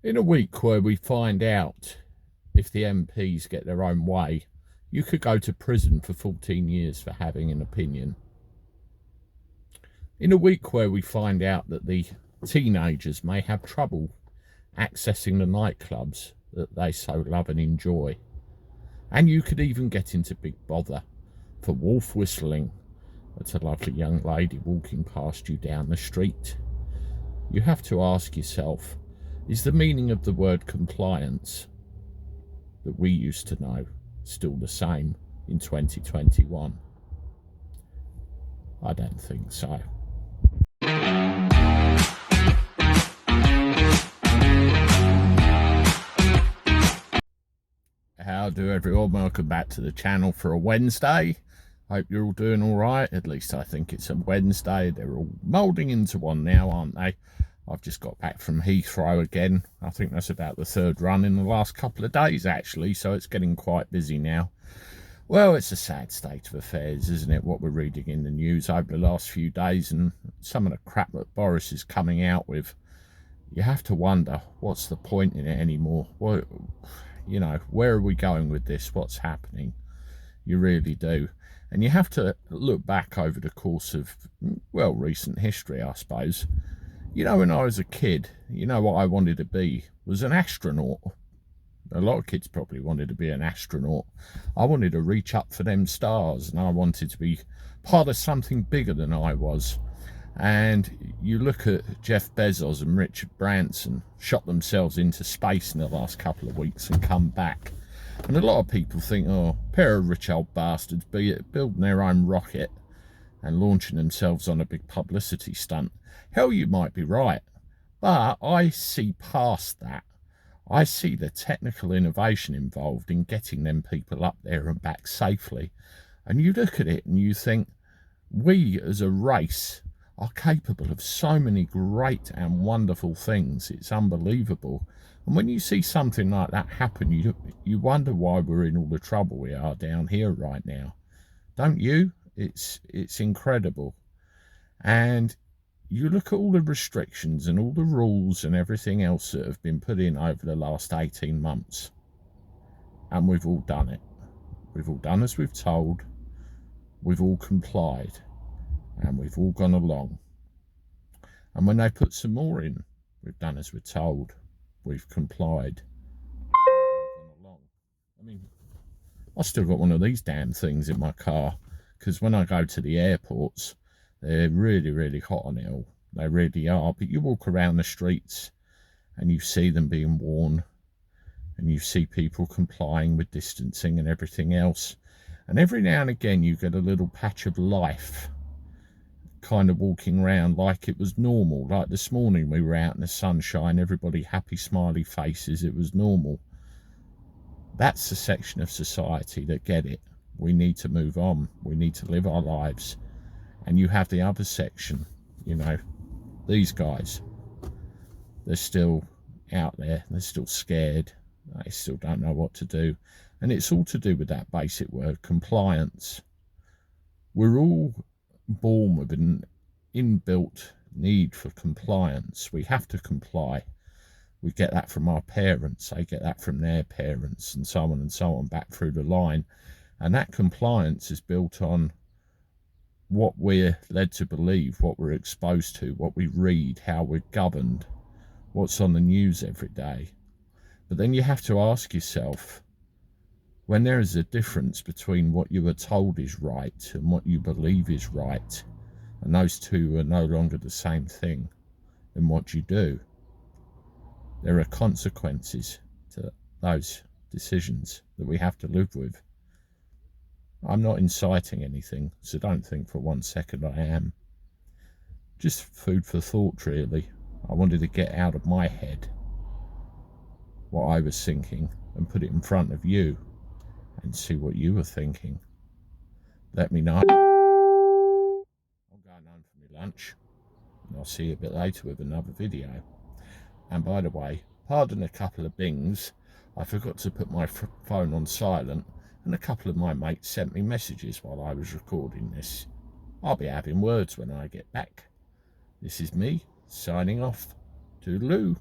In a week where we find out if the MPs get their own way, you could go to prison for 14 years for having an opinion. In a week where we find out that the teenagers may have trouble accessing the nightclubs that they so love and enjoy, and you could even get into big bother for wolf whistling at a lovely young lady walking past you down the street, you have to ask yourself, is the meaning of the word compliance that we used to know still the same in 2021? I don't think so. How do everyone? Welcome back to the channel for a Wednesday. Hope you're all doing all right. At least I think it's a Wednesday. They're all moulding into one now, aren't they? I've just got back from Heathrow again. I think that's about the third run in the last couple of days, actually, so it's getting quite busy now. Well, it's a sad state of affairs, isn't it, what we're reading in the news over the last few days, and some of the crap that Boris is coming out with. You have to wonder, what's the point in it anymore? What, you know, where are we going with this? What's happening? You really do. And you have to look back over the course of, well, recent history, I suppose. You know, when I was a kid, you know what I wanted to be was an astronaut. A lot of kids probably wanted to be an astronaut. I wanted to reach up for them stars, and I wanted to be part of something bigger than I was. And you look at Jeff Bezos and Richard Branson shot themselves into space in the last couple of weeks and come back. And a lot of people think, oh, a pair of rich old bastards building their own rocket and launching themselves on a big publicity stunt. Hell, you might be right. But I see past that. I see the technical innovation involved in getting them people up there and back safely. And you look at it and you think, we as a race are capable of so many great and wonderful things. It's unbelievable. And when you see something like that happen, you wonder why we're in all the trouble we are down here right now. Don't you? It's incredible. And you look at all the restrictions and all the rules and everything else that have been put in over the last 18 months. And we've all done it. We've all done as we've told. We've all complied. And we've all gone along. And when they put some more in, we've done as we're told. We've complied. We've gone along. I mean, I've still got one of these damn things in my car, because when I go to the airports, they're really, really hot on it all. They really are. But you walk around the streets and you see them being worn, and you see people complying with distancing and everything else. And every now and again you get a little patch of life kind of walking around like it was normal. Like this morning we were out in the sunshine, everybody happy smiley faces, it was normal. That's the section of society that get it. We need to move on. We need to live our lives. And you have the other section, you know, these guys. They're still out there. They're still scared. They still don't know what to do. And it's all to do with that basic word, compliance. We're all born with an inbuilt need for compliance. We have to comply. We get that from our parents. They get that from their parents, and so on back through the line. And that compliance is built on what we're led to believe, what we're exposed to, what we read, how we're governed, what's on the news every day. But then you have to ask yourself, when there is a difference between what you were told is right and what you believe is right, and those two are no longer the same thing, then what you do? There are consequences to those decisions that we have to live with. I'm not inciting anything, so don't think for 1 second I am. Just food for thought, really. I wanted to get out of my head what I was thinking and put it in front of you and see what you were thinking. Let me know. I'm going home for my lunch, and I'll see you a bit later with another video. And by the way, pardon a couple of bings. I forgot to put my phone on silent, and a couple of my mates sent me messages while I was recording this. I'll be having words when I get back. This is me, signing off. Toodaloo.